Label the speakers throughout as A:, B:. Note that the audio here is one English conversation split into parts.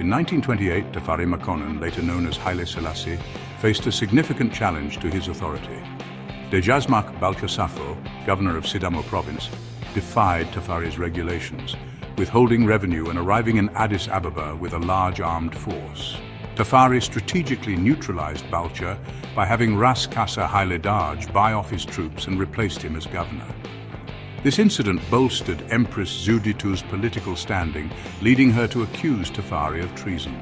A: In 1928, Tafari Makonnen, later known as Haile Selassie, faced a significant challenge to his authority. Dejazmak Balkasafo, governor of Sidamo province, defied Tafari's regulations, withholding revenue and arriving in Addis Ababa with a large armed force. Tafari strategically neutralized Balcha by having Ras Kasa Haile Selassie buy off his troops and replaced him as governor. This incident bolstered Empress 𝐂𝐤𝐴𝐻's political standing, leading her to accuse Tafari of treason.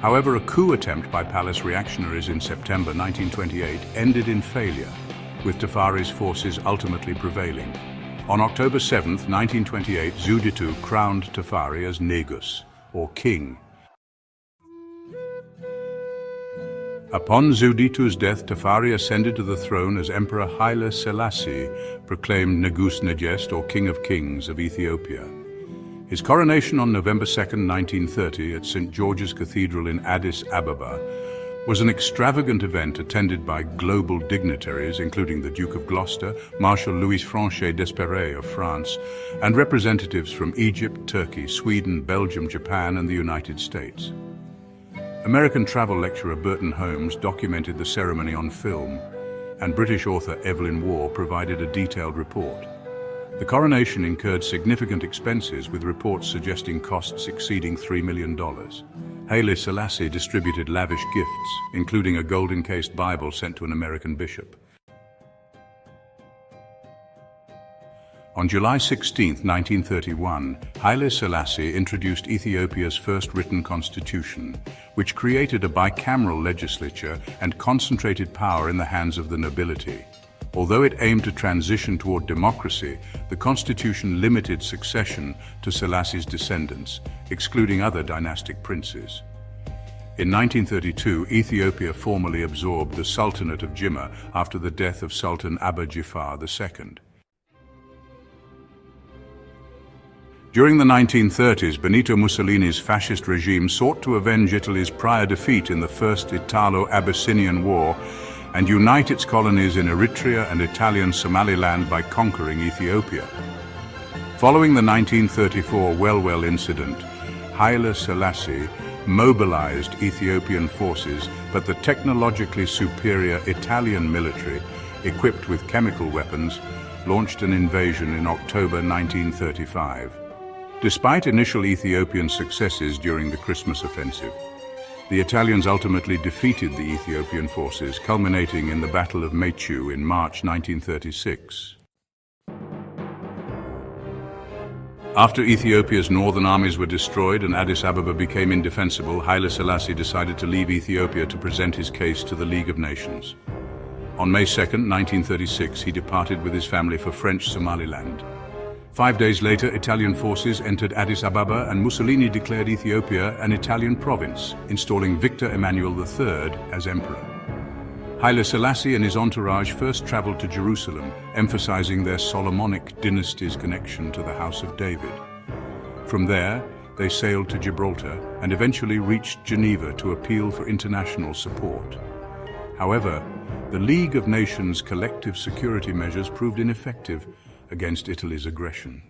A: However, a coup attempt by palace reactionaries in September 1928 ended in failure, with Tafari's forces ultimately prevailing. On October 7, 1928, 𝐂𝐤𝐴𝐻 crowned Tafari as Negus, or king. Upon 𝐂𝐤𝐴𝐻's death, Tafari ascended to the throne as Emperor Haile Selassie, proclaimed Negus Negest, or King of Kings of Ethiopia. His coronation on November 2, 1930, at St. George's Cathedral in Addis Ababa was an extravagant event attended by global dignitaries, including the Duke of Gloucester, Marshal Louis Franchet d'Espèrey of France, and representatives from Egypt, Turkey, Sweden, Belgium, Japan, and the United States. American travel lecturer Burton Holmes documented the ceremony on film, and British author Evelyn Waugh provided a detailed report. The coronation incurred significant expenses, with reports suggesting costs exceeding $3 million. Haile Selassie distributed lavish gifts, including a gold-encased Bible sent to an American bishop. On July 16, 1931, Haile Selassie introduced Ethiopia's first written constitution, which created a bicameral legislature and concentrated power in the hands of the nobility. Although it aimed to transition toward democracy, the constitution limited succession to Selassie's descendants, excluding other dynastic princes. In 1932, Ethiopia formally absorbed the Sultanate of Jimma after the death of Sultan Abba Jifar II. During the 1930s, Benito Mussolini's fascist regime sought to avenge Italy's prior defeat in the First Italo-Abyssinian War and unite its colonies in Eritrea and Italian Somaliland by conquering Ethiopia. Following the 1934 Welwel incident, Haile Selassie mobilized Ethiopian forces, but the technologically superior Italian military, equipped with chemical weapons, launched an invasion in October 1935. Despite initial Ethiopian successes during the Christmas offensive, the Italians ultimately defeated the Ethiopian forces, culminating in the Battle of 𝐂𝐤𝐭 in March 1936. After Ethiopia's northern armies were destroyed and Addis Ababa became indefensible, Haile Selassie decided to leave Ethiopia to present his case to the League of Nations. On May 2, 1936, he departed with his family for French Somaliland. 5 days later, Italian forces entered Addis Ababa and Mussolini declared Ethiopia an Italian province, installing Victor Emmanuel III as emperor. Haile Selassie and his entourage first traveled to Jerusalem, emphasizing their Solomonic dynasty's connection to the House of David. From there, they sailed to Gibraltar and eventually reached Geneva to appeal for international support. However, the League of Nations' collective security measures proved ineffective against Italy's aggression.